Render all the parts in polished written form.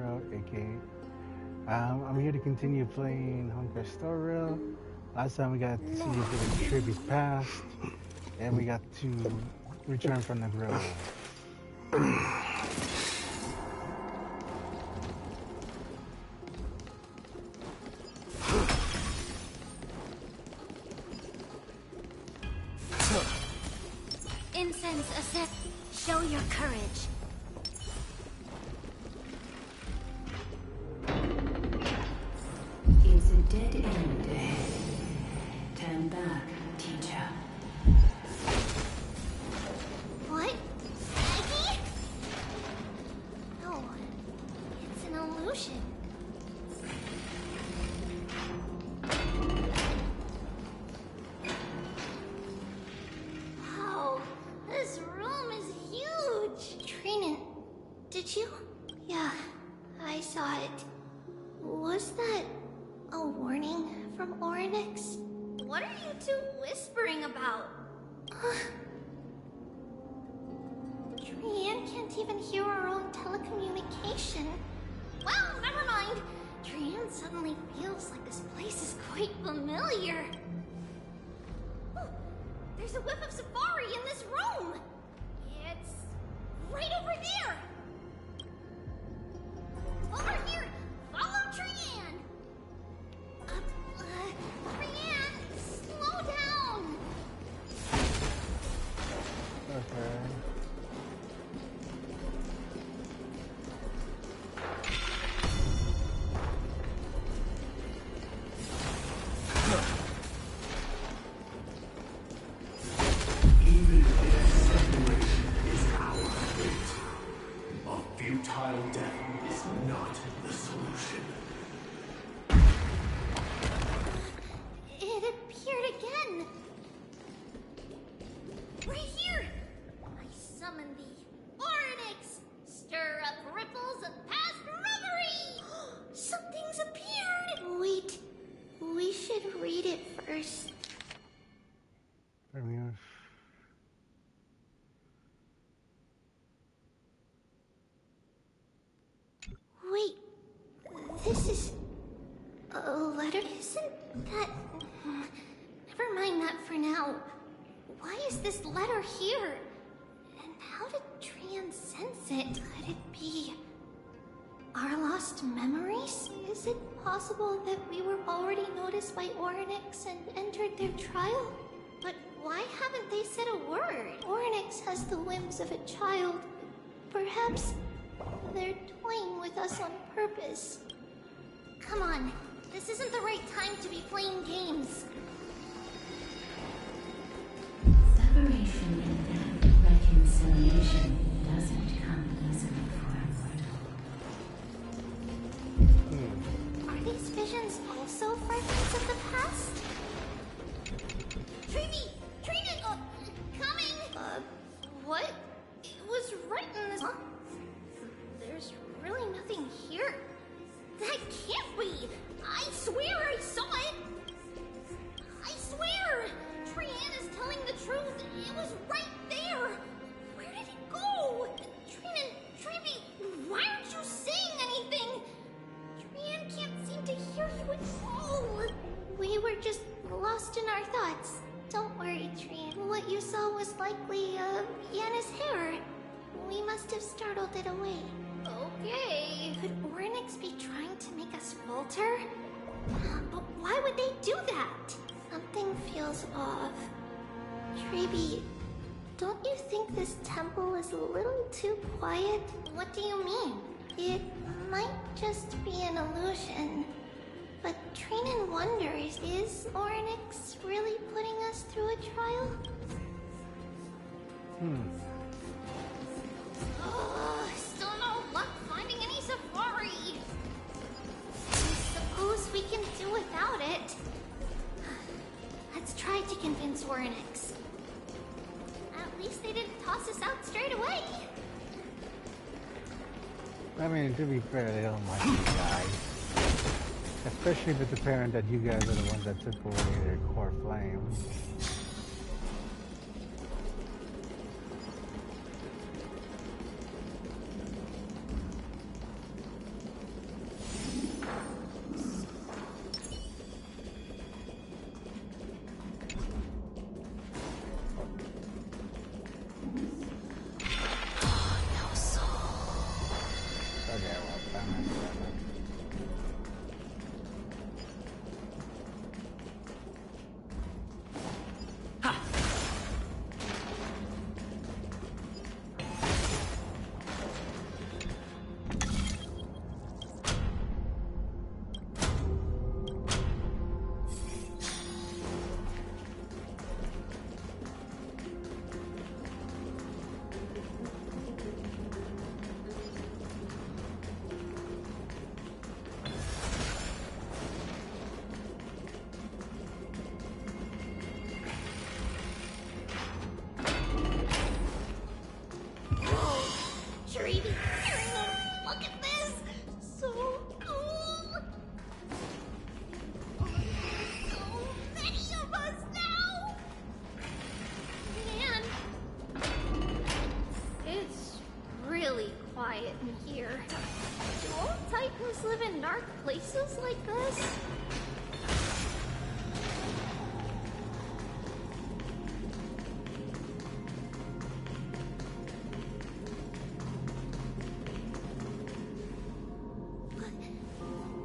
aka I'm here to continue playing Honki Story. Last time we got to see a bit of Triby's past, and we got to return from the grove. Incense, accept. Show your courage. Is a dead end ahead. Turn back, teacher. What? Maggie? No, it's an illusion. Wow, this room is huge. Trina, did you? Yeah, I saw it. Was that a warning from Oryx? What are you two whispering about? Trian can't even hear our own telecommunication. Well, never mind. Trian suddenly feels like this place is quite familiar. Oh, there's a whiff of safari in this room. It's right over there. Over here. Follow Trian. Trian, slow down. Okay. Even if separation is our fate, a futile death is not the solution. It appeared again. Right here. I summon thee. Oryx, stir up ripples of past reverie. Something's appeared. Wait, we should read it first. I mean, Wait, this is a letter. Isn't that... Never mind that for now. Why is this letter here? And how did Trian sense it? Could it be our lost memories? Is it possible that we were already noticed by Oryx and entered their trial? But why haven't they said a word? Oryx has the whims of a child. Perhaps they're toying with us on purpose. Come on, this isn't the right time to be playing games. Separation and reconciliation doesn't come easily for a mortal. Are these visions also fragments of the past? Treevy! Trina! Coming! What? It was right in this... Huh? There's really nothing here. That can't be! I swear I saw it! I swear! Trian is telling the truth. It was right there! Where did it go? Trina, Treevy, why aren't you saying anything? Trian can't seem to hear you at all. We were just lost in our thoughts. Don't worry, Trian. What you saw was likely, Yana's hair. We must have startled it away. Okay. Could Oryx be trying to make us falter? But why would they do that? Something feels off. Treeby, don't you think this temple is a little too quiet? What do you mean? It might just be an illusion. But Trinan wonders, is Oryx really putting us through a trial? Still no luck finding any safari. I suppose we can do without it. Let's try to convince Oryx. At least they didn't toss us out straight away. I mean, to be fair, they don't like you guys. Especially if it's apparent that you guys are the ones that took away their core flame. stairwell by myself. Look at this! So cool! So many of us now! Man, it's really quiet in here. Do all Titans live in dark places like this?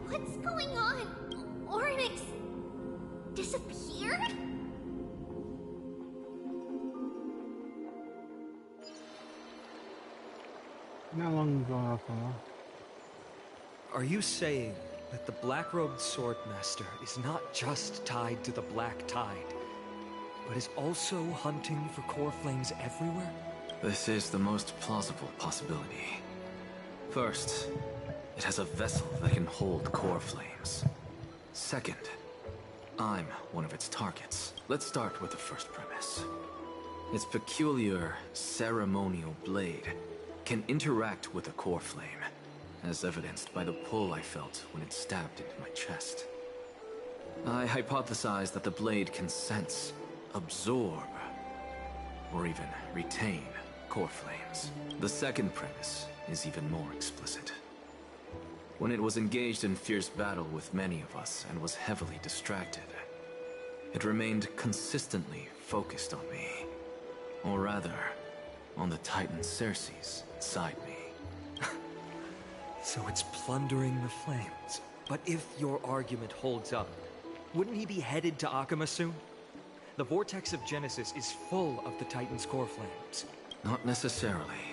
What's going on? Oryx disappeared? Not long ago, Akuma. Are you saying that the black-robed swordmaster is not just tied to the Black Tide, but is also hunting for core flames everywhere? This is the most plausible possibility. First, it has a vessel that can hold core flames. Second, I'm one of its targets. Let's start with the first premise. Its peculiar ceremonial blade can interact with a core flame, as evidenced by the pull I felt when it stabbed into my chest. I hypothesize that the blade can sense, absorb, or even retain core flames. The second premise is even more explicit. When it was engaged in fierce battle with many of us and was heavily distracted, it remained consistently focused on me. Or rather, on the Titan Circes inside me. So it's plundering the flames. But if your argument holds up, wouldn't he be headed to Akuma soon? The vortex of Genesis is full of the Titan's core flames. Not necessarily.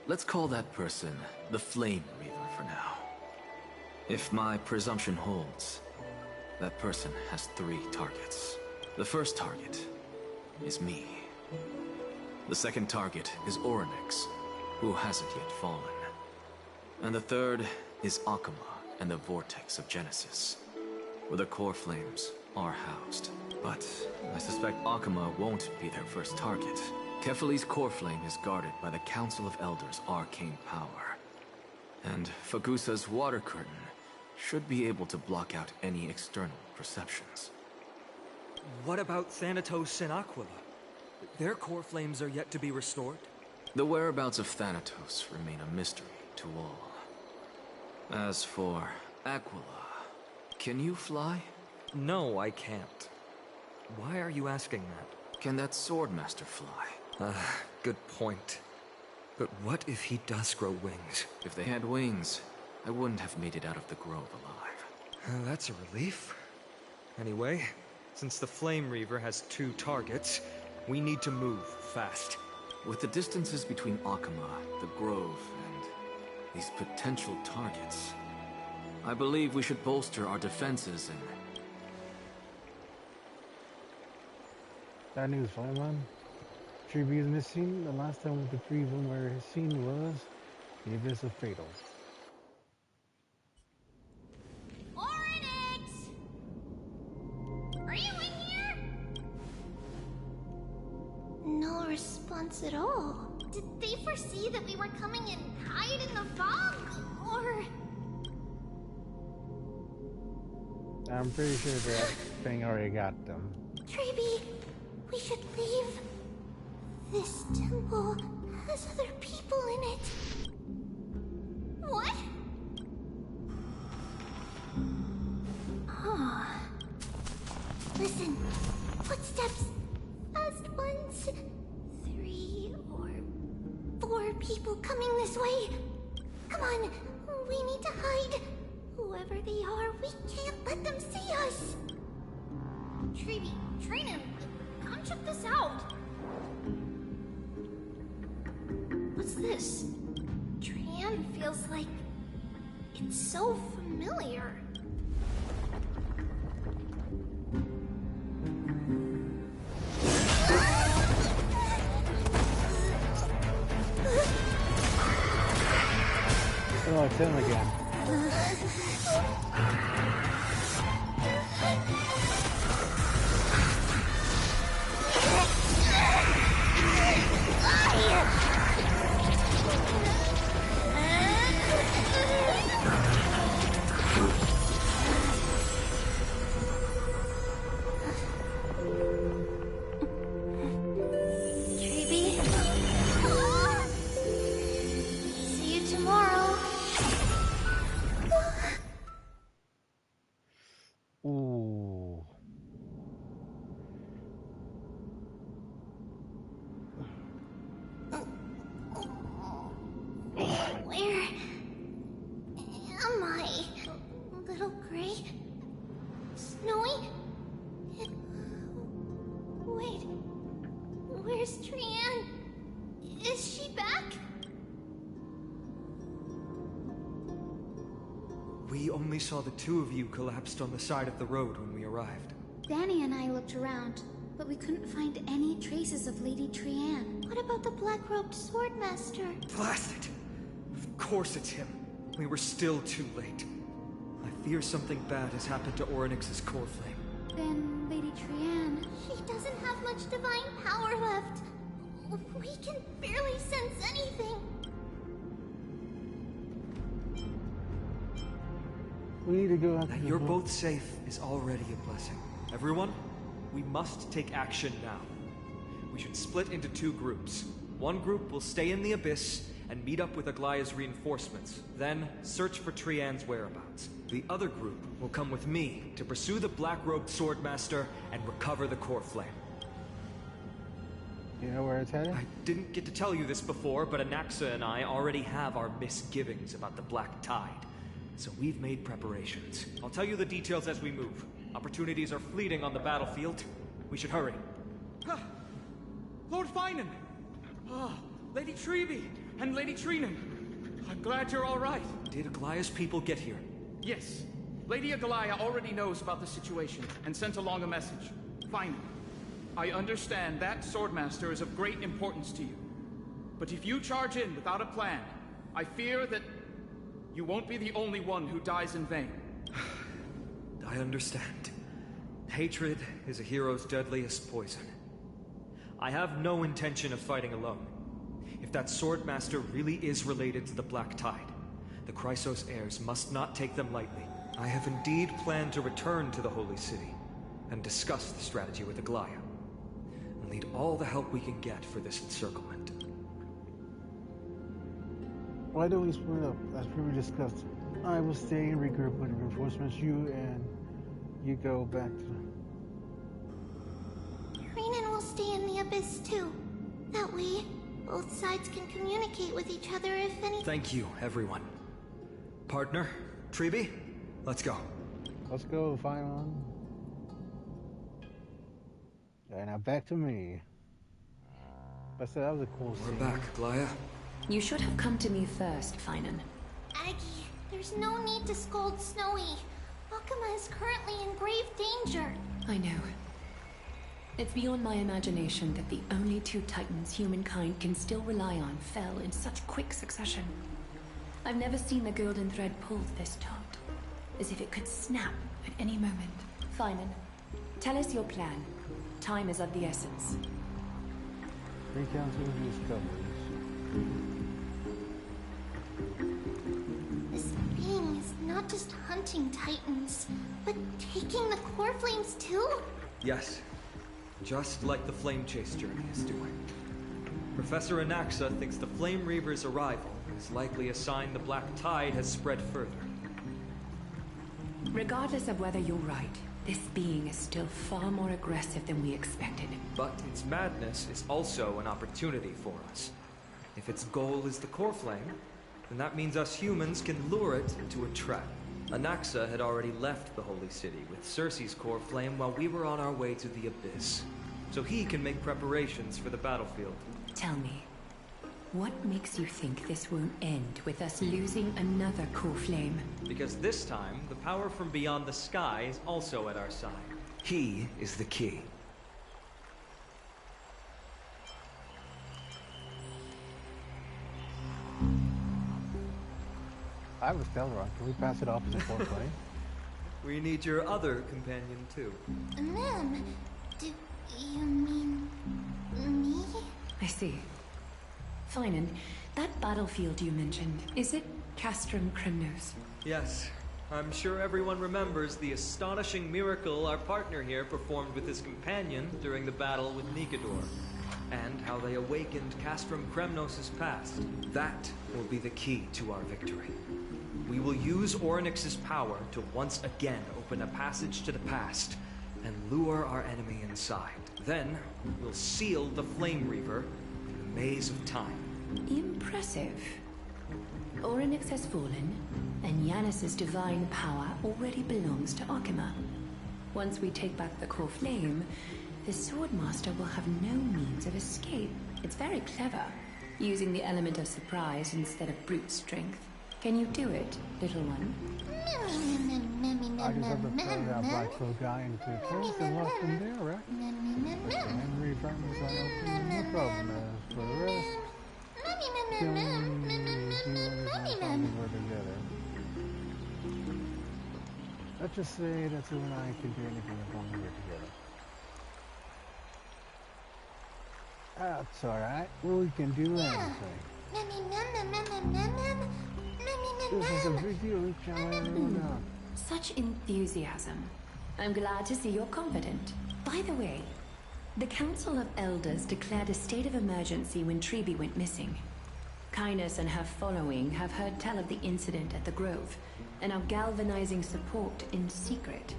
Let's call that person the Flame Reaver for now. If my presumption holds, that person has 3 targets. The first target is me. The second target is Oryx, who hasn't yet fallen. And the third is Akuma and the Vortex of Genesis, where the core flames are housed. But I suspect Akuma won't be their first target. Kefali's core flame is guarded by the Council of Elders' arcane power. And Fagusa's water curtain should be able to block out any external perceptions. What about Thanatos and Aquila? Their core flames are yet to be restored? The whereabouts of Thanatos remain a mystery to all. As for Aquila, can you fly? No, I can't. Why are you asking that? Can that Swordmaster fly? Good point. But what if he does grow wings? If they had wings, I wouldn't have made it out of the grove alive. That's a relief. Anyway, since the Flame Reaver has 2 targets, we need to move fast. With the distances between Akuma, the grove, and these potential targets, I believe we should bolster our defenses and... Bad news, Fireman. Tribute is missing. The last time with the 3 of them were seen was the Abyss of Fatal. Oryx! Are you in here? No response at all. Did they foresee that we were coming and hide in the fog? Or... I'm pretty sure that thing already got them. Treeby, we should leave. This temple has other people in it. What? Oh. Listen, footsteps. Fast ones. 3 or 4 people coming this way. Come on, We need to hide. Whoever they are, we can't let them see us. Treeby, Trinan, come check this out. What's this? Trian feels like it's so familiar. Oh, it's him again. Treeby. See you tomorrow. Ooh. Where am I? Little Gray? Snowy? Wait, where's Trian? Is she back? We only saw the two of you collapsed on the side of the road when we arrived. Danny and I looked around, but we couldn't find any traces of Lady Trian. What about the black-robed swordmaster? Blast it! Of course it's him. We were still too late. I fear something bad has happened to Orynyx's core flame. Then Lady Trian... She doesn't have much divine power left. We can barely sense anything. We need to go out That to you're the both safe is already a blessing. Everyone, we must take action now. We should split into two groups. One group will stay in the Abyss and meet up with Aglaya's reinforcements, then search for Trian's whereabouts. The other group will come with me to pursue the black-robed swordmaster and recover the core flame. You know where it's headed? I didn't get to tell you this before, but Anaxa and I already have our misgivings about the Black Tide. So we've made preparations. I'll tell you the details as we move. Opportunities are fleeting on the battlefield. We should hurry. Lord Finan! Lady Treeby and Lady Trinan. I'm glad you're all right. Did Aglaya's people get here? Yes. Lady Aglaya already knows about the situation and sent along a message. Finan, I understand that Swordmaster is of great importance to you. But if you charge in without a plan, I fear that you won't be the only one who dies in vain. I understand. Hatred is a hero's deadliest poison. I have no intention of fighting alone. If that Swordmaster really is related to the Black Tide, the Chrysos heirs must not take them lightly. I have indeed planned to return to the Holy City and discuss the strategy with Aglaya, and need all the help we can get for this encirclement. Why don't we split up? As previously discussed, I will stay and regroup with reinforcements. You go back to... Trinan will stay in the Abyss too. That way, both sides can communicate with each other if any... Thank you, everyone. Partner, Treeby, let's go. Let's go, Finan. And now back to me. But that was a cool scene. We're back, Aglaya. You should have come to me first, Finan. Aggie, there's no need to scold Snowy. Akuma is currently in grave danger. I know. It's beyond my imagination that the only two titans humankind can still rely on fell in such quick succession. I've never seen the golden thread pulled this taut, as if it could snap at any moment. Finan, tell us your plan. Time is of the essence. Recounting discoveries. This being is not just hunting titans, but taking the core flames too? Yes. Just like the Flame Chase journey is doing. Professor Anaxa thinks the Flame Reaver's arrival is likely a sign the Black Tide has spread further. Regardless of whether you're right, this being is still far more aggressive than we expected. But its madness is also an opportunity for us. If its goal is the core flame, And that means us humans can lure it into a trap. Anaxa had already left the Holy City with Cersei's core flame while we were on our way to the Abyss. So he can make preparations for the battlefield. Tell me, what makes you think this won't end with us losing another core flame? Because this time, the power from beyond the sky is also at our side. He is the key. I was Delron. Can we pass it off as a core flame? We need your other companion, too. Ma'am, do you mean me? I see. Fine, and that battlefield you mentioned, is it Castrum Kremnos? Yes. I'm sure everyone remembers the astonishing miracle our partner here performed with his companion during the battle with Nikador, and how they awakened Castrum Kremnos' past. That will be the key to our victory. We will use Orynyx's power to once again open a passage to the past and lure our enemy inside. Then, we'll seal the Flame Reaver in the maze of time. Impressive. Orynyx has fallen, and Yanis's divine power already belongs to Akima. Once we take back the core flame, the Swordmaster will have no means of escape. It's very clever, using the element of surprise instead of brute strength. Can you do it, little one? I just have to throw that black cloak guy into the chest and lock him there, right? And refragments on open, no problem. As for the rest, kill me, see what is my we're together. Let's just say that you and I can do anything as long as we're together. That's alright. We can do anything. This is a big deal, we can't let everyone down. Such enthusiasm. I'm glad to see you're confident. By the way, the Council of Elders declared a state of emergency when Treeby went missing. Kynus and her following have heard tell of the incident at the Grove, and are galvanizing support in secret.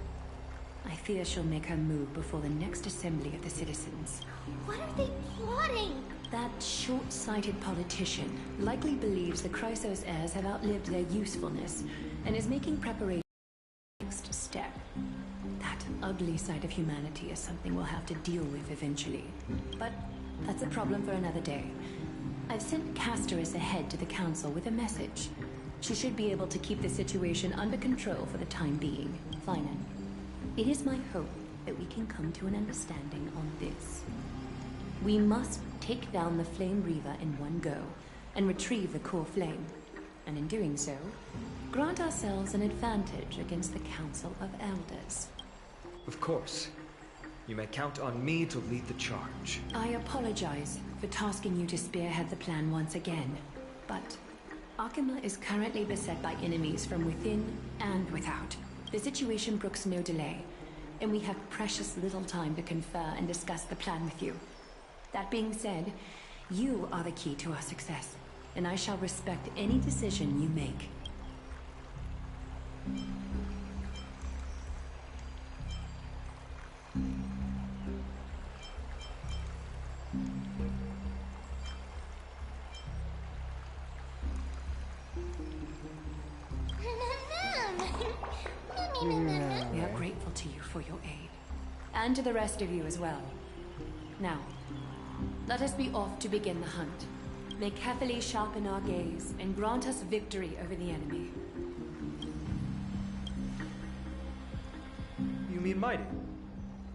I fear she'll make her move before the next assembly of the citizens. What are they plotting? That short-sighted politician likely believes the Chrysos heirs have outlived their usefulness, and is making preparations for the next step. That ugly side of humanity is something we'll have to deal with eventually. But that's a problem for another day. I've sent Casterus ahead to the council with a message. She should be able to keep the situation under control for the time being. Finan, it is my hope that we can come to an understanding on this. We must take down the Flame Reaver in one go, and retrieve the core flame. And in doing so, grant ourselves an advantage against the Council of Elders. Of course. You may count on me to lead the charge. I apologize for tasking you to spearhead the plan once again, but Akima is currently beset by enemies from within and without. The situation brooks no delay, and we have precious little time to confer and discuss the plan with you. That being said, you are the key to our success, and I shall respect any decision you make. We are grateful to you for your aid, and to the rest of you as well. Now, let us be off to begin the hunt. May carefully sharpen our gaze and grant us victory over the enemy. You mean Mighty?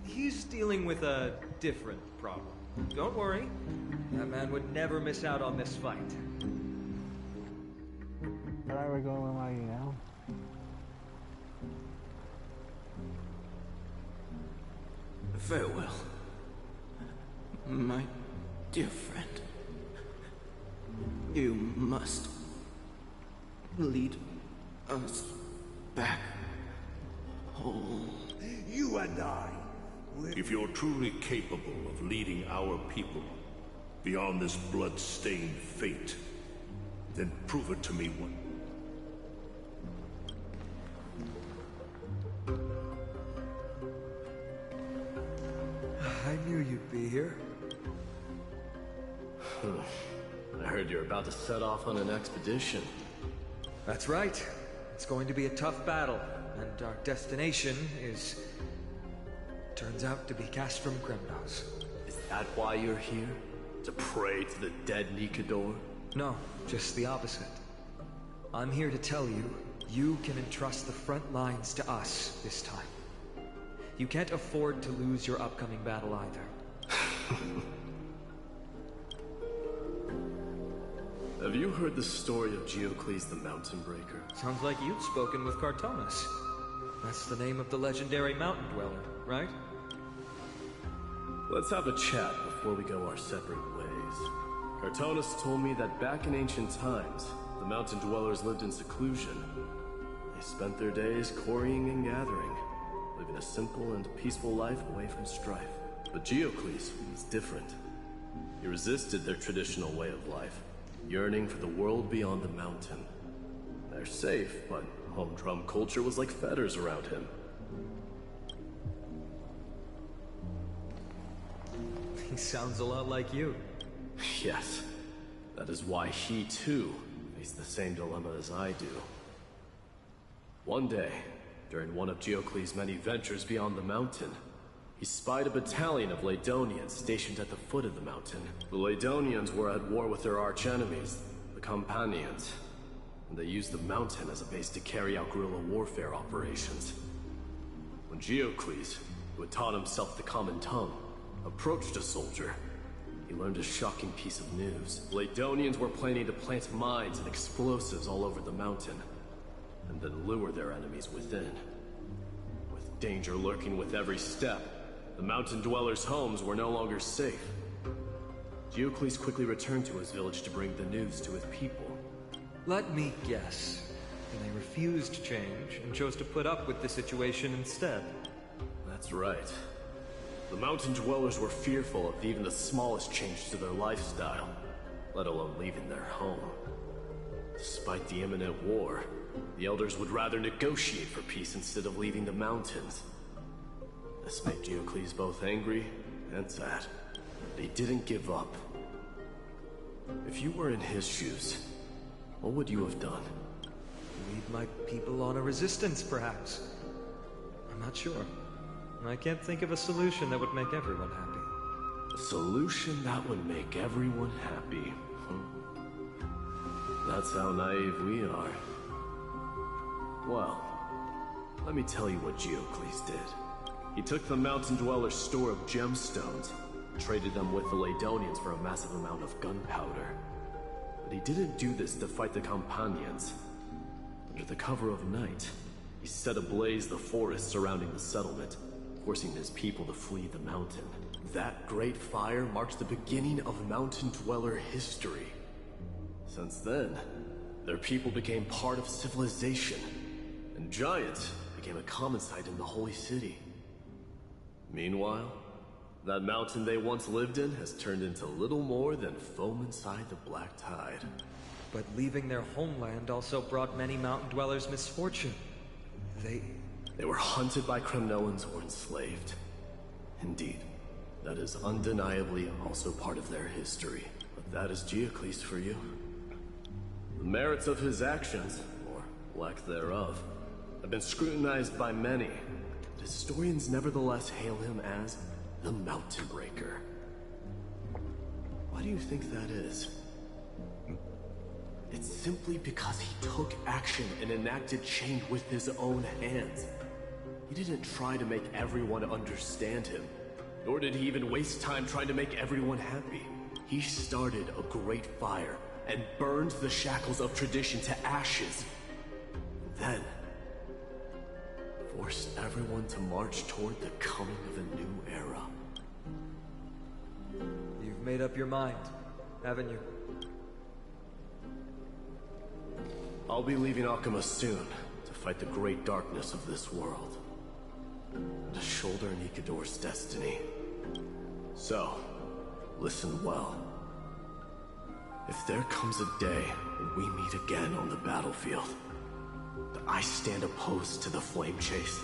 He's dealing with a different problem. Don't worry, that man would never miss out on this fight. Alright, we're going with Mighty now. Farewell, my dear friend. You must lead us back home. You and I. If you're truly capable of leading our people beyond this blood-stained fate, then prove it to me one. I knew you'd be here. I heard you're about to set off on an expedition. That's right. It's going to be a tough battle, and our destination is... turns out to be Castrum Kremnos. Is that why you're here? To pray to the dead Nikador? No, just the opposite. I'm here to tell you, you can entrust the front lines to us this time. You can't afford to lose your upcoming battle either. Have you heard the story of Geocles the Mountain Breaker? Sounds like you've spoken with Cartonus. That's the name of the legendary mountain dweller, right? Let's have a chat before we go our separate ways. Cartonus told me that back in ancient times, the mountain dwellers lived in seclusion. They spent their days quarrying and gathering, living a simple and peaceful life away from strife. But Geocles was different. He resisted their traditional way of life, yearning for the world beyond the mountain. They're safe, but humdrum culture was like fetters around him. He sounds a lot like you. Yes, that is why he too faced the same dilemma as I do. One day, during one of Geocles' many ventures beyond the mountain, he spied a battalion of Ladonians stationed at the foot of the mountain. The Ladonians were at war with their archenemies, the Companions, and they used the mountain as a base to carry out guerrilla warfare operations. When Geocles, who had taught himself the common tongue, approached a soldier, he learned a shocking piece of news. Ladonians were planning to plant mines and explosives all over the mountain, and then lure their enemies within. With danger lurking with every step, the mountain dwellers' homes were no longer safe. Geocles quickly returned to his village to bring the news to his people. Let me guess. They refused change and chose to put up with the situation instead. That's right. The mountain dwellers were fearful of even the smallest change to their lifestyle, let alone leaving their home. Despite the imminent war, the elders would rather negotiate for peace instead of leaving the mountains. This made Geocles both angry and sad, but he didn't give up. If you were in his shoes, what would you have done? Lead my people on a resistance, perhaps. I'm not sure. I can't think of a solution that would make everyone happy. A solution that would make everyone happy. That's how naive we are. Well, let me tell you what Geocles did. He took the mountain dweller's store of gemstones, and traded them with the Ladonians for a massive amount of gunpowder. But he didn't do this to fight the Companions. Under the cover of night, he set ablaze the forest surrounding the settlement, forcing his people to flee the mountain. That great fire marks the beginning of mountain dweller history. Since then, their people became part of civilization, and Giant became a common sight in the holy city. Meanwhile, that mountain they once lived in has turned into little more than foam inside the black tide. But leaving their homeland also brought many mountain dwellers misfortune. They were hunted by Kremnoans or enslaved. Indeed, that is undeniably also part of their history. But that is Geocles for you. The merits of his actions, or lack thereof, have been scrutinized by many. But historians nevertheless hail him as the Mountain Breaker. Why do you think that is? It's simply because he took action and enacted change with his own hands. He didn't try to make everyone understand him, nor did he even waste time trying to make everyone happy. He started a great fire and burned the shackles of tradition to ashes. Then, forced everyone to march toward the coming of a new era. You've made up your mind, haven't you? I'll be leaving Akama soon to fight the great darkness of this world, and to shoulder Nikador's destiny. So, listen well. If there comes a day when we meet again on the battlefield, that I stand opposed to the flame chase,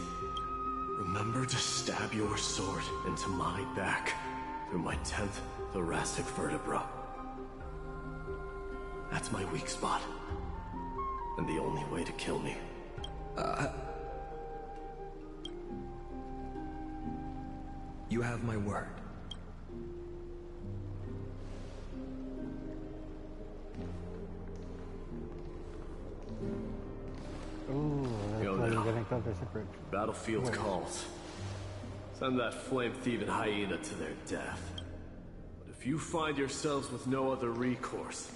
remember to stab your sword into my back through my 10th thoracic vertebra. That's my weak spot. and the only way to kill me. You have my word. Ooh, that's Go why now. you're getting cover separate. Battlefield Wait. calls. Send that flame-thieving hyena to their death. But if you find yourselves with no other recourse,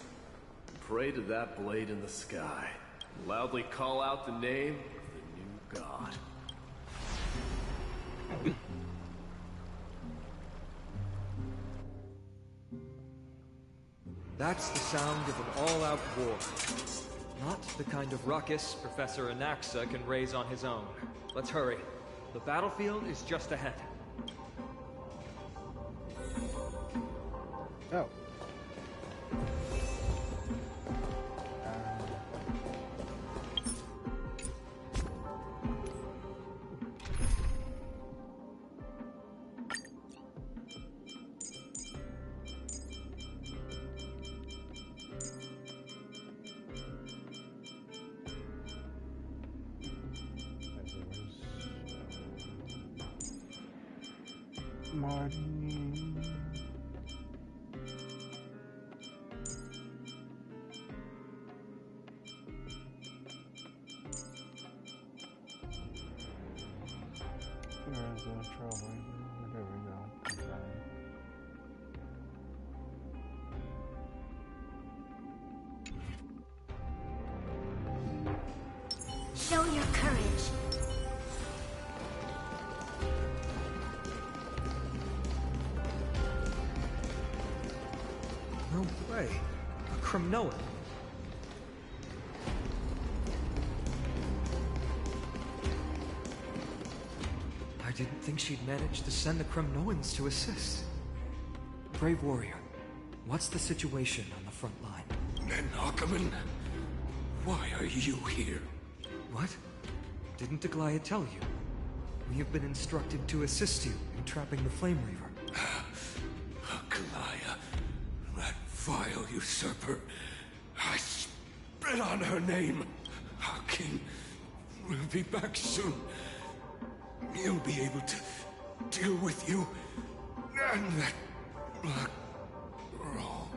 pray to that blade in the sky. And loudly call out the name of the new god. That's the sound of an all-out war. Not the kind of ruckus Professor Anaxa can raise on his own. Let's hurry. The battlefield is just ahead. Oh. Martin. Where's the trouble? There we go. Okay. Show your courage. No way. A Kremnoan. I didn't think she'd managed to send the Kremnoans to assist. Brave warrior, what's the situation on the front line? Men Ackerman, why are you here? What? Didn't Deglaya tell you? We have been instructed to assist you in trapping the Flame Reaver. Kalaya, that vile usurper. I spit on her name. Our king will be back soon. He'll be able to deal with you and that black girl.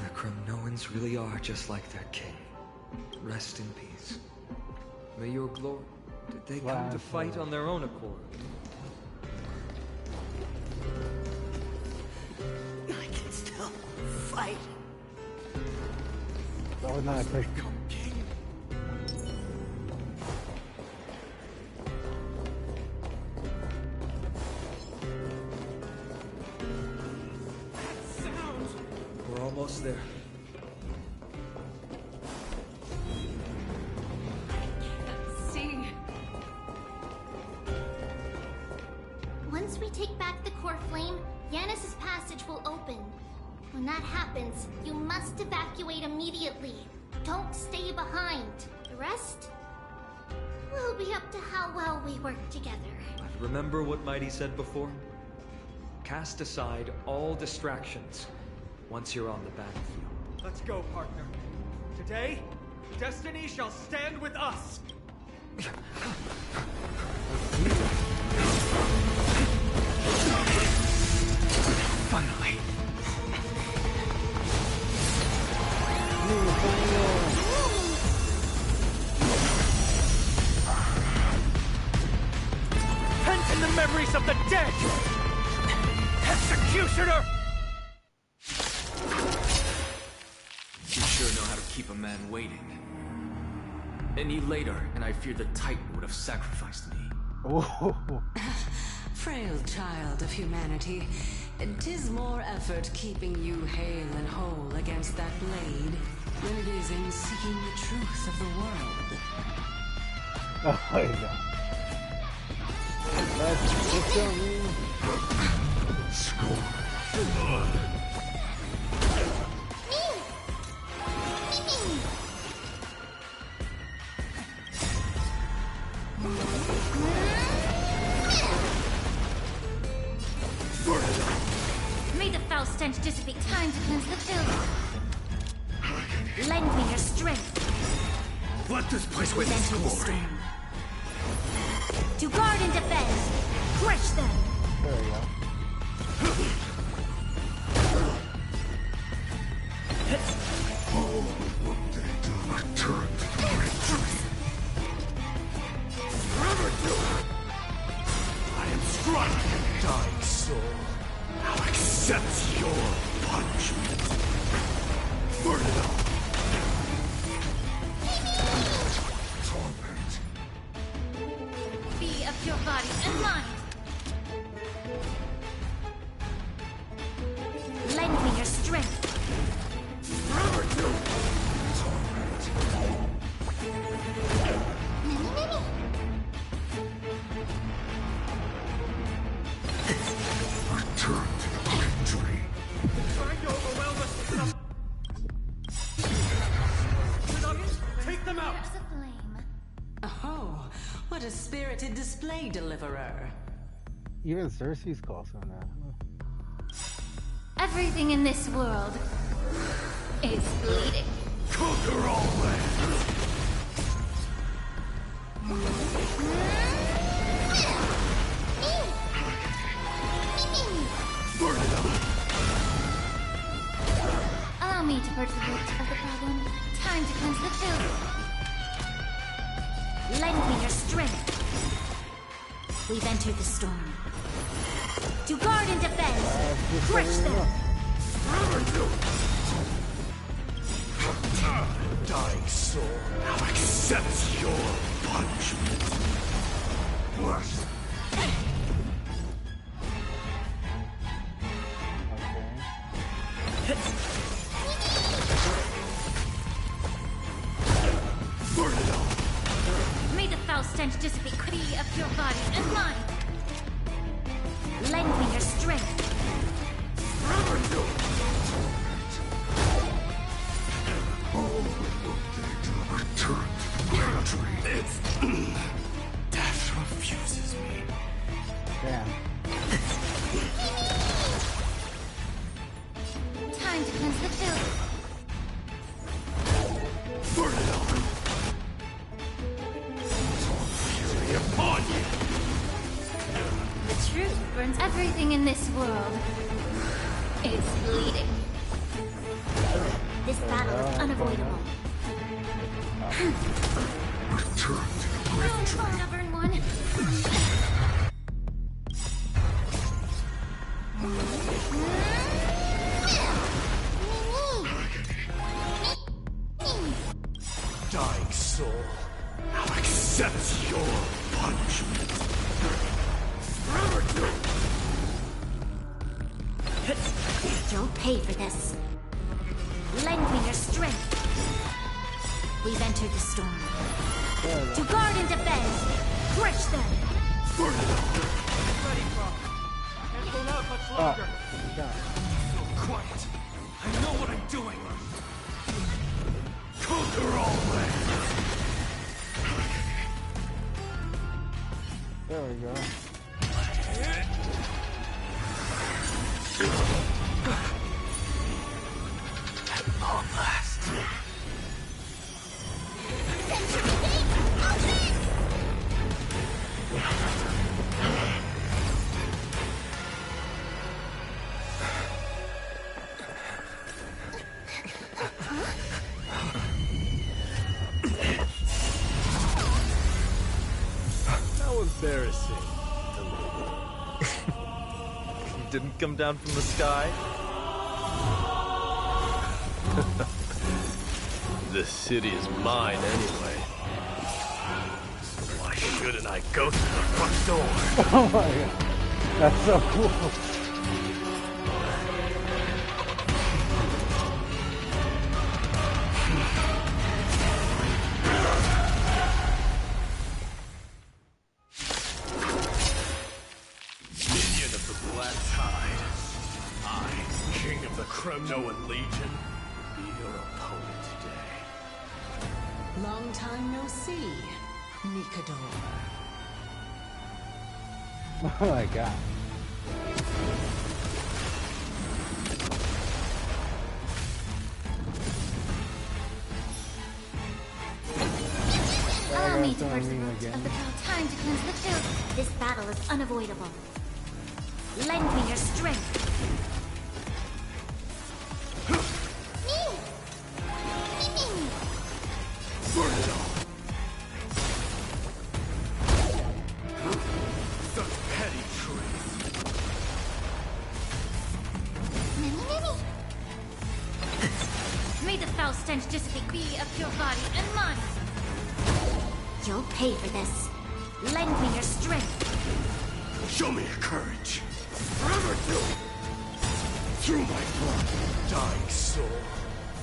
The Kremnoans really are just like their king. Rest in peace. May your glory... Did they come to fight on their own accord? I can still fight. That was not a quick. Become king. We're almost there. See. Once we take back the core flame, Yanis's passage will open. When that happens, you must evacuate immediately. Don't stay behind. The rest will be up to how well we work together. But remember what Mighty said before? Cast aside all distractions once you're on the battlefield. Let's go, partner. Today, destiny shall stand with us. Finally. Pent in the memories of the dead! Executioner! You sure know how to keep a man waiting. Any later, and I fear the Titan would have sacrificed me. Oh. Frail child of humanity, 'tis more effort keeping you hale and whole against that blade than it is in seeking the truth of the world. Oh my god. Let's go. Me! stench dissipate. Time to cleanse the filth. Lend me your strength. Let this place witness Enter the glory. storm. To guard and defend. Crush them. There we go. I am striking, dying soul. Now accept your punishment. Burn it up. Torment. Be of your body and mind. Lend me your strength. Many, many. Return to the victory. Trying to overwhelm us with some... Take them out! There's a flame. Oh, what a spirited display, Deliverer. Even Cersei's calls on that. Everything in this world is bleeding. Conquer all lands. Burn it up. Allow me to purge the root of the problem. Time to cleanse the filth. Lend me your strength. We've entered the storm. To guard and defend. Crush them. Dying soul, now accept your punishment. Bless. Burn it up. May the foul stench dissipate. Be of your body and mind. Lend me your strength. Return to the victory. It's... Death refuses me. Damn. Time to cleanse the filth. Burn it up. Fury upon you. The truth burns. Everything in this world is bleeding. This battle is unavoidable. Return to the victory. Stubborn one. Dying soul, now accept your punishment. You'll pay for this. Lend me your strength. We've entered the storm. To guard and defend. Crush them. Ready, Father. Can't hold out much longer. God. Quiet. I know what I'm doing. Conquer all lands. There we go. At long last. How embarrassing. You didn't come down from the sky? This city is mine anyway. Why shouldn't I go through the front door? Oh my god. That's so cool. Minion of the Black Tide. I, King of the Kremnoan Legion, be your opponent today. Long time no see, Nikador. Oh my god. me to purge the root of the power. Time to cleanse the filth. This battle is unavoidable. Lend me your strength. Burn it all. Such petty tricks. May the foul stench dissipate. Be a pure body and mind. You'll pay for this. Lend me your strength. Show me your courage. Forever do. Through my blood, dying soul.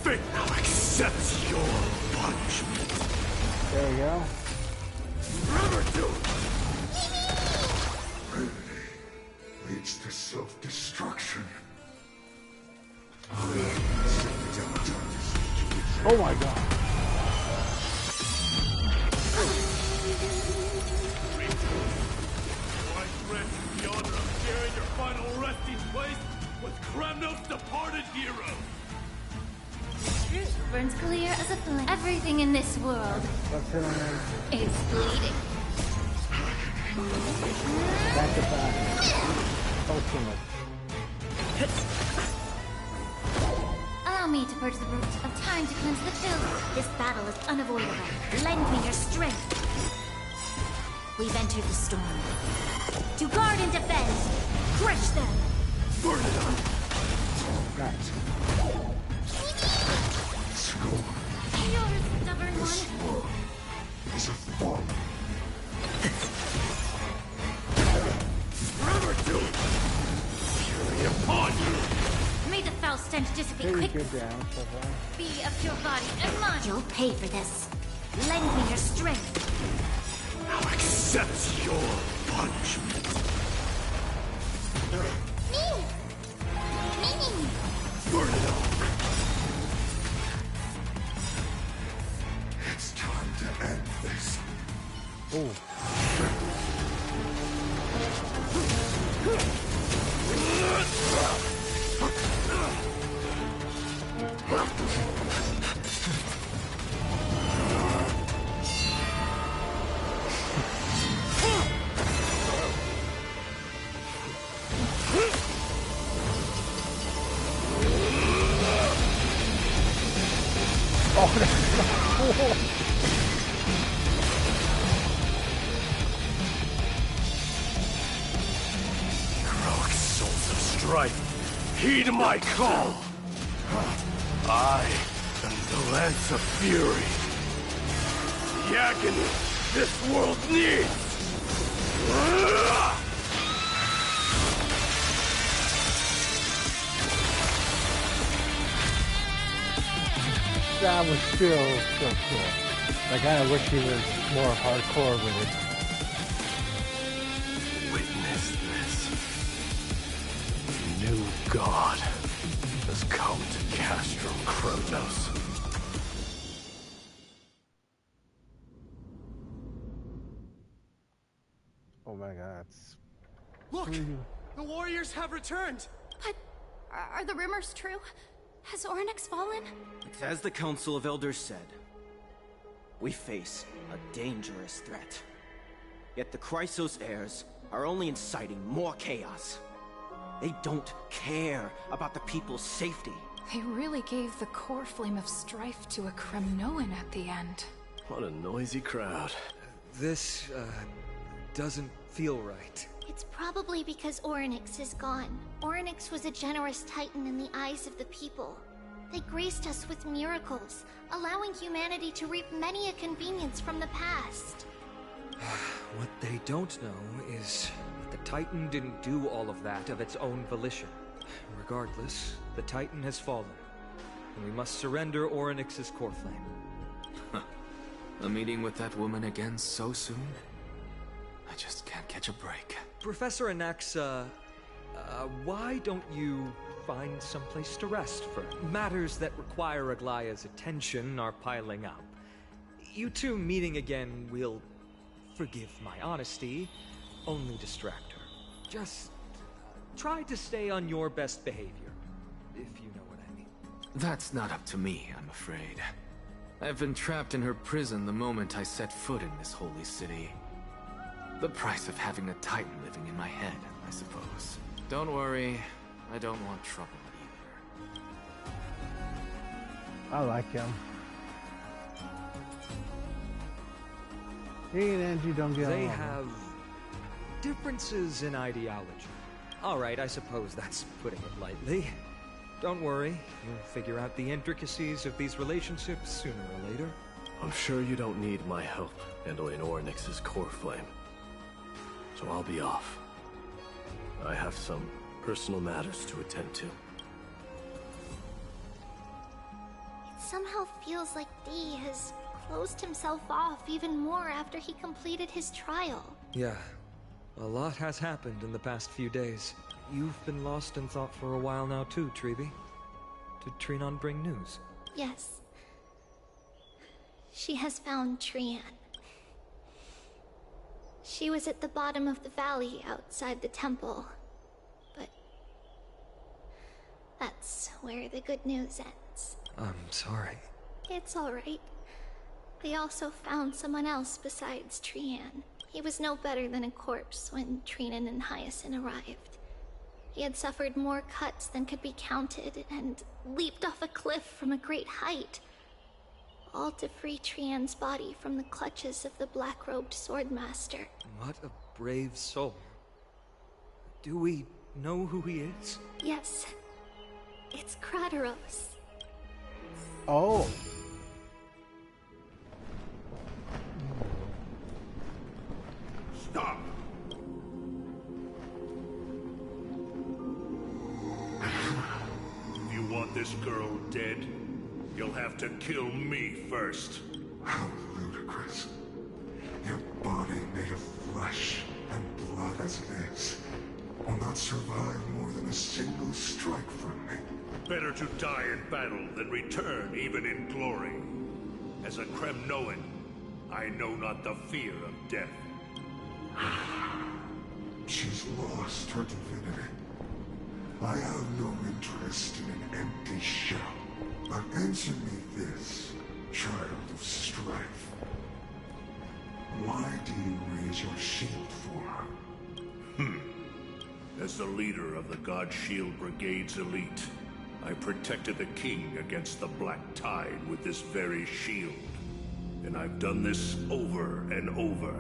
Fate now accepts your punishment. There we go. Forever do. Remedy leads to self-destruction. Oh my god. I grant you the honor of sharing your final resting place with Kremnos' departed hero. Truth burns clear as a flame. Everything in this world is bleeding. Back to back. Ultimate. Allow me to purge the root of time to cleanse the filth. This battle is unavoidable. Lend me your strength. We've entered the storm. To guard and defend. Crush them. Burn it up. Nice. You're a stubborn one. Is a fall. Forever do. Fury upon you. May the foul stench dissipate Very quickly. good down so far. Be of pure body and mind. You'll pay for this. Lend me your strength. Now accept your punishment. Burn it all. It's time to end this. Oh. Heroic souls of strife, heed my call. I am the Lance of Fury. The agony this world needs. That was still so cool. I kind of wish he was more hardcore with it. Witness this. The new god has come to Castro Kronos. Oh my god. Look! The warriors have returned! But are the rumors true? Has Ornyx fallen? It's as the Council of Elders said. We face a dangerous threat. Yet the Chrysos heirs are only inciting more chaos. They don't care about the people's safety. They really gave the core flame of strife to a Kremnoan at the end. What a noisy crowd. This, doesn't feel right. It's probably because Ornyx is gone. Ornyx was a generous titan in the eyes of the people. They graced us with miracles, allowing humanity to reap many a convenience from the past. What they don't know is that the Titan didn't do all of that of its own volition. Regardless, the Titan has fallen, and we must surrender Ornyx's core flame. A meeting with that woman again so soon? I just can't catch a break. Professor Anaxa, why don't you find someplace to rest for matters that require Aglaya's attention are piling up. You two meeting again will, forgive my honesty, only distract her. Just try to stay on your best behavior, if you know what I mean. That's not up to me, I'm afraid. I've been trapped in her prison the moment I set foot in this holy city. The price of having a Titan living in my head, I suppose. Don't worry, I don't want trouble either. I like him. He and Angie don't get They along. have differences in ideology. All right, I suppose that's putting it lightly. Don't worry, you'll figure out the intricacies of these relationships sooner or later. I'm sure you don't need my help handling Ornyx's core flame. So I'll be off. I have some personal matters to attend to. It somehow feels like D has closed himself off even more after he completed his trial. Yeah, a lot has happened in the past few days. You've been lost in thought for a while now too, Treeby. Did Trinon bring news? Yes. She has found Trian. She was at the bottom of the valley outside the temple. But that's where the good news ends. I'm sorry. It's alright. They also found someone else besides Trian. He was no better than a corpse when Trinan and Hyacinth arrived. He had suffered more cuts than could be counted and leaped off a cliff from a great height. All to free Trian's body from the clutches of the black-robed swordmaster. What a brave soul. Do we know who he is? Yes. It's Krateros. Oh. Stop! If you want this girl dead, you'll have to kill me first. How ludicrous. Your body made of flesh and blood as it is will not survive more than a single strike from me. Better to die in battle than return even in glory. As a Kremnoan, I know not the fear of death. She's lost her divinity. I have no interest in an empty shell. But answer me this, child of strife. Why do you raise your shield for her? As the leader of the God Shield Brigade's elite, I protected the king against the Black Tide with this very shield. And I've done this over and over.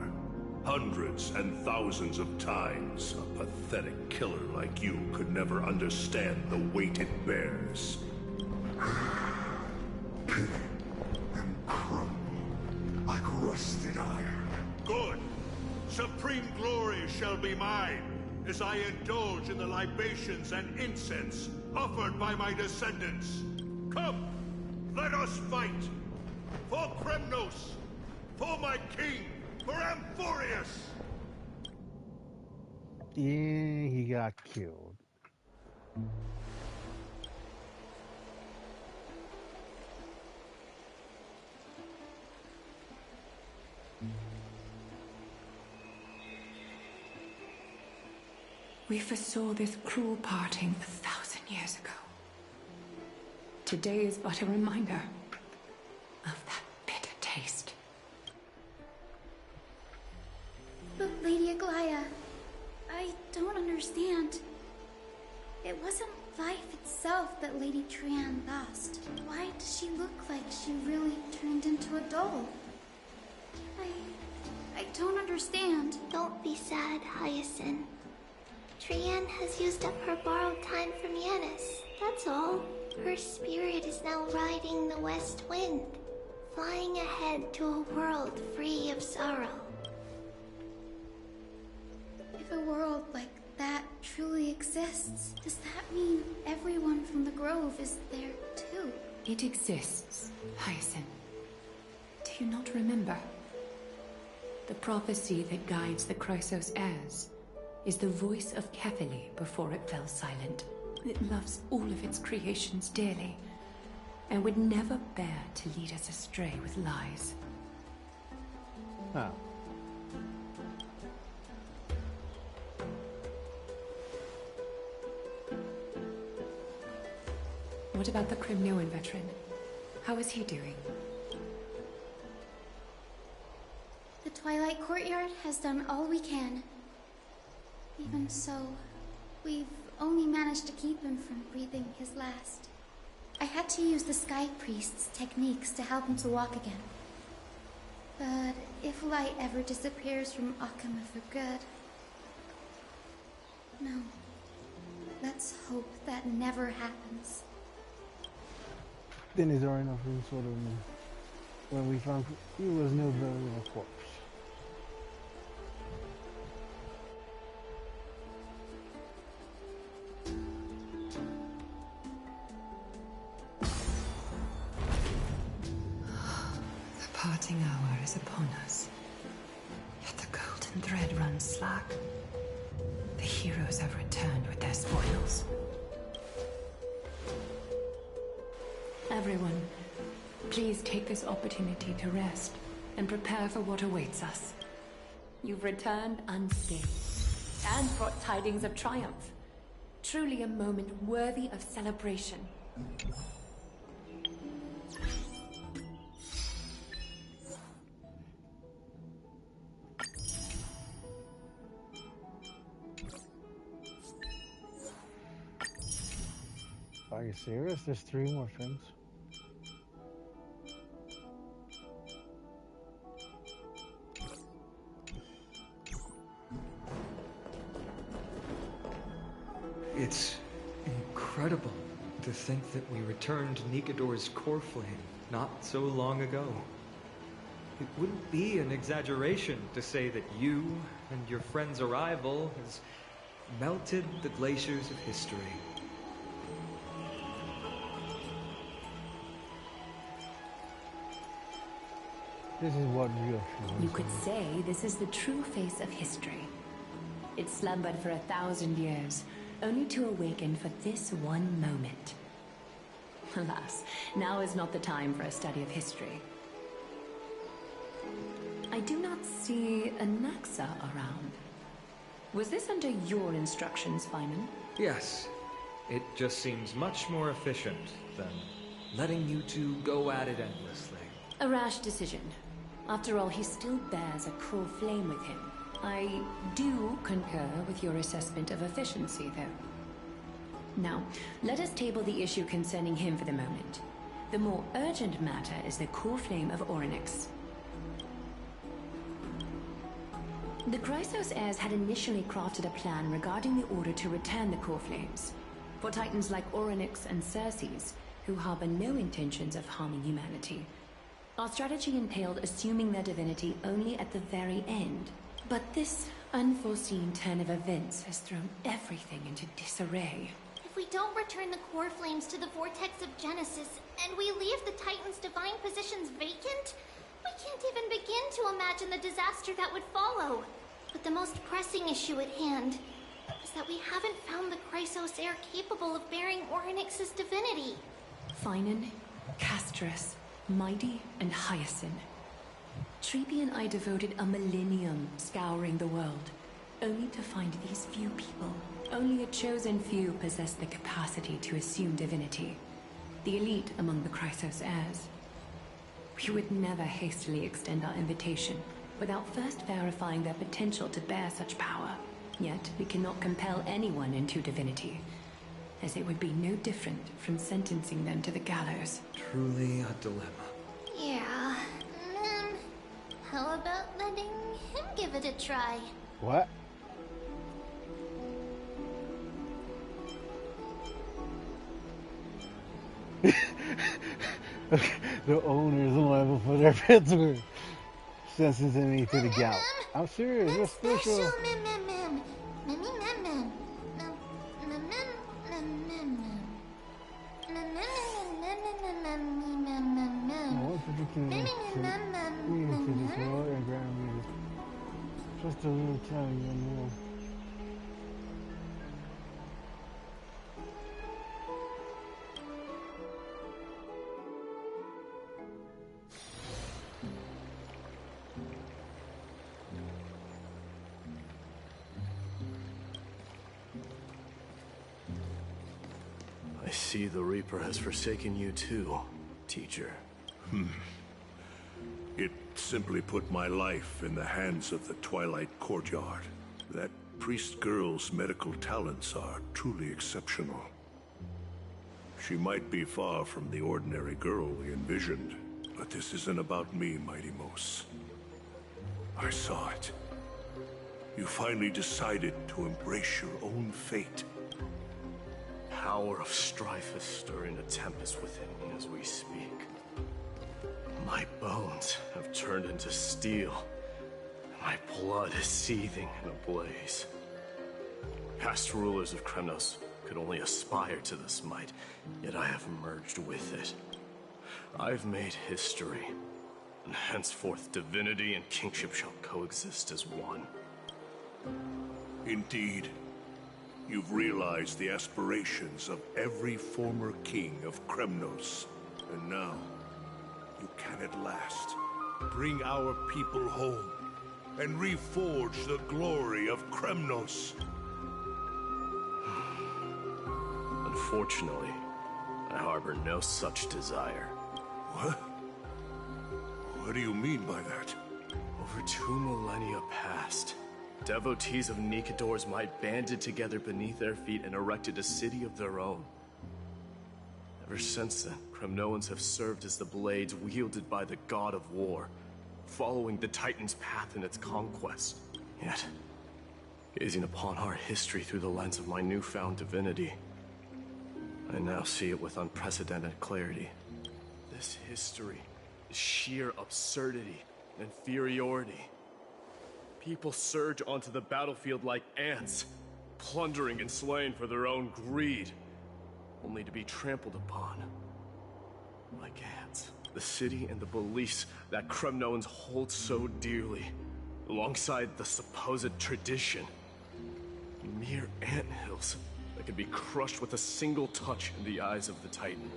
Hundreds and thousands of times. A pathetic killer like you could never understand the weight it bears. Pity and crumble like rusted iron. Good! Supreme glory shall be mine, as I indulge in the libations and incense offered by my descendants. Come, let us fight! For Kremnos! For my king! For Amphorius! Yeah, he got killed. We foresaw this cruel parting 1,000 years ago. Today is but a reminder of that bitter taste. But Lady Aglaya, I don't understand. It wasn't life itself that Lady Trian lost. Why does she look like she really turned into a doll? I don't understand. Don't be sad, Hyacinth. Trian has used up her borrowed time from Yanis. That's all. Her spirit is now riding the west wind, flying ahead to a world free of sorrow. If a world like that truly exists, does that mean everyone from the Grove is there too? It exists, Hyacinth. Do you not remember? The prophecy that guides the Chrysos heirs is the voice of Kethely before it fell silent. It loves all of its creations dearly, and would never bear to lead us astray with lies. Huh. What about the Kremnoan veteran? How is he doing? Twilight Courtyard has done all we can. Even so, we've only managed to keep him from breathing his last. I had to use the Sky Priest's techniques to help him to walk again. But if light ever disappears from Akama for good... No. Let's hope that never happens. Then is there enough room sort of when we found he was no very a corpse. The parting hour is upon us. Yet the golden thread runs slack. The heroes have returned with their spoils. Everyone, please take this opportunity to rest and prepare for what awaits us. You've returned unscathed and brought tidings of triumph. Truly a moment worthy of celebration. Are you serious? There's 3 more things. It's incredible to think that we returned Nikador's core flame not so long ago. It wouldn't be an exaggeration to say that you and your friend's arrival has melted the glaciers of history. This is what real truth is. You could say this is the true face of history. It slumbered for 1,000 years, only to awaken for this one moment. Alas, now is not the time for a study of history. I do not see a Naxa around. Was this under your instructions, Feynman? Yes. It just seems much more efficient than letting you two go at it endlessly. A rash decision. After all, he still bears a core flame with him. I do concur with your assessment of efficiency, though. Now, let us table the issue concerning him for the moment. The more urgent matter is the core flame of Orynyx. The Chrysos heirs had initially crafted a plan regarding the order to return the core flames. For titans like Orynyx and Circes, who harbor no intentions of harming humanity. Our strategy entailed assuming their divinity only at the very end. But this unforeseen turn of events has thrown everything into disarray. If we don't return the core flames to the vortex of Genesis, and we leave the Titan's divine positions vacant, we can't even begin to imagine the disaster that would follow. But the most pressing issue at hand is that we haven't found the Chrysos heir capable of bearing Orynyx's divinity. Finan, Castrus, Mighty, and Hyacinth. Treepy and I devoted a millennium scouring the world, only to find these few people. Only a chosen few possess the capacity to assume divinity. The elite among the Chrysos heirs. We would never hastily extend our invitation without first verifying their potential to bear such power. Yet we cannot compel anyone into divinity, as it would be no different from sentencing them to the gallows. Truly a dilemma. Yeah. How about letting him give it a try? What? The owners liable for their Pittsburgh sentencing me to the gout. I'm serious. What's special? Just a little tiny one. I see the Reaper has forsaken you too, teacher. It simply put my life in the hands of the Twilight Courtyard. That priest girl's medical talents are truly exceptional. She might be far from the ordinary girl we envisioned, but this isn't about me, Mighty Mos. I saw it. You finally decided to embrace your own fate. Power of strife is stirring a tempest within me as we speak. My bones have turned into steel. My blood is seething in a blaze. Past rulers of Kremnos could only aspire to this might, yet I have merged with it. I've made history, and henceforth divinity and kingship shall coexist as one. Indeed. You've realized the aspirations of every former king of Kremnos. And now, you can at last bring our people home and reforge the glory of Kremnos. Unfortunately, I harbor no such desire. What? What do you mean by that? Over 2 millennia past, devotees of Nikador's might banded together beneath their feet and erected a city of their own. Ever since then, Kremnoans have served as the blades wielded by the god of war, following the Titan's path in its conquest. Yet, gazing upon our history through the lens of my newfound divinity, I now see it with unprecedented clarity. This history is sheer absurdity and inferiority. People surge onto the battlefield like ants, plundering and slaying for their own greed, only to be trampled upon like ants. The city and the beliefs that Kremnoans hold so dearly, alongside the supposed tradition, mere anthills that could be crushed with a single touch in the eyes of the Titan.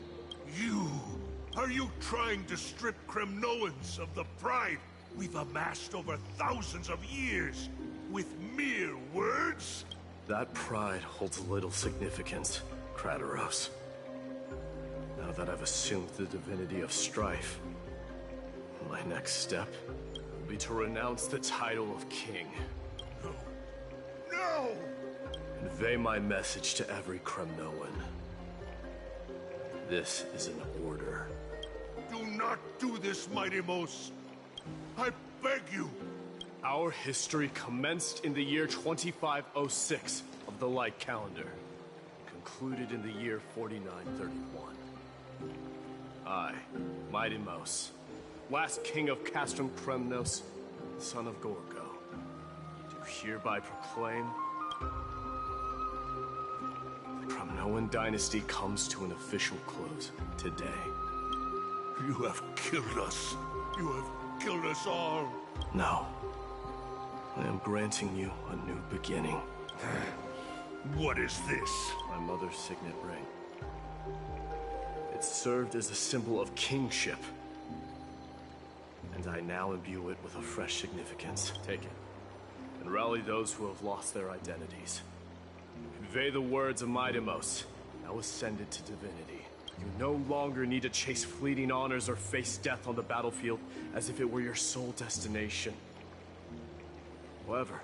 Are you trying to strip Kremnoans of the pride we've amassed over thousands of years with mere words? That pride holds little significance, Krateros. Now that I've assumed the divinity of strife, my next step will be to renounce the title of king. No! Convey my message to every Kremnoan. This is an order. Do not do this, Mighty Mos. I beg you. Our history commenced in the year 2506 of the Light Calendar, concluded in the year 4931. I, Mighty Mos, last king of Castrum Kremnos, son of Gorgo, do hereby proclaim the Kremnoan dynasty comes to an official close today. You have killed us. You have killed us all. No. I am granting you a new beginning. What is this? My mother's signet ring. It served as a symbol of kingship. And I now imbue it with a fresh significance. Take it, and rally those who have lost their identities. Convey the words of Mighty Mos, now ascended to divinity. You no longer need to chase fleeting honors or face death on the battlefield as if it were your sole destination. However,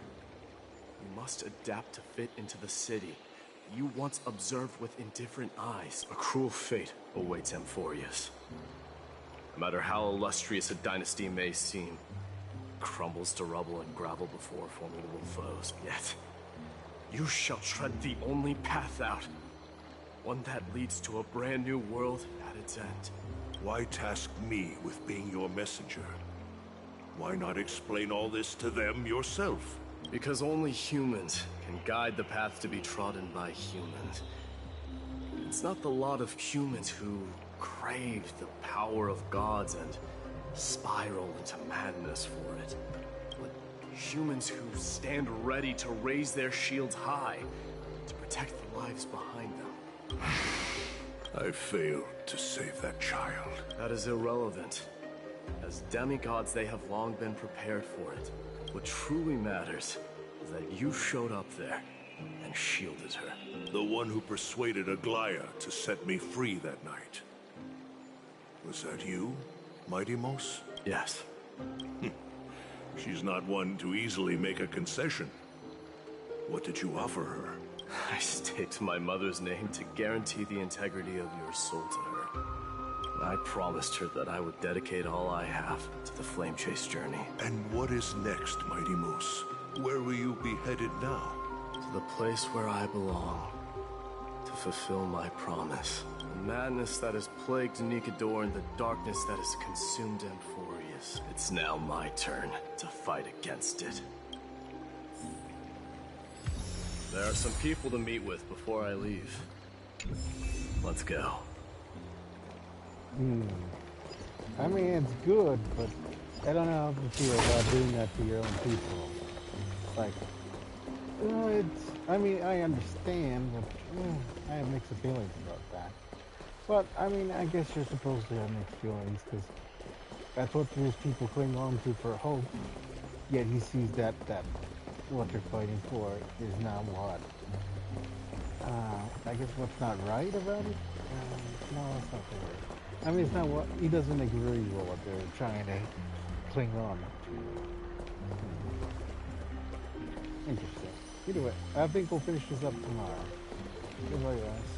you must adapt to fit into the city you once observed with indifferent eyes. A cruel fate awaits Amphorius. No matter how illustrious a dynasty may seem, it crumbles to rubble and gravel before formidable foes. Yet, you shall tread the only path out. One that leads to a brand new world at its end. Why task me with being your messenger? Why not explain all this to them yourself? Because only humans can guide the path to be trodden by humans. It's not the lot of humans who crave the power of gods and spiral into madness for it, but humans who stand ready to raise their shields high to protect the lives behind them. I failed to save that child. That is irrelevant. As demigods, they have long been prepared for it. What truly matters is that you showed up there and shielded her. The one who persuaded Aglaya to set me free that night. Was that you, Mighty Mos? Yes. She's not one to easily make a concession. What did you offer her? I staked my mother's name to guarantee the integrity of your soul to her. I promised her that I would dedicate all I have to the Flame Chase journey. And what is next, Mighty Moose? Where will you be headed now? To the place where I belong. To fulfill my promise. The madness that has plagued Nikador and the darkness that has consumed Amphorius. It's now my turn to fight against it. There are some people to meet with before I leave. Let's go. I mean, it's good, but I don't know how to feel about doing that to your own people. Like, I mean, I understand, but I have mixed feelings about that. But, I mean, I guess you're supposed to have mixed feelings, because that's what these people cling on to for hope. Yet he sees that what they're fighting for is not what. I guess what's not right about it? No, that's not the word. I mean, it's not what, he doesn't agree with what they're trying to cling on to. Interesting. Either way, I think we'll finish this up tomorrow. Goodbye, guys.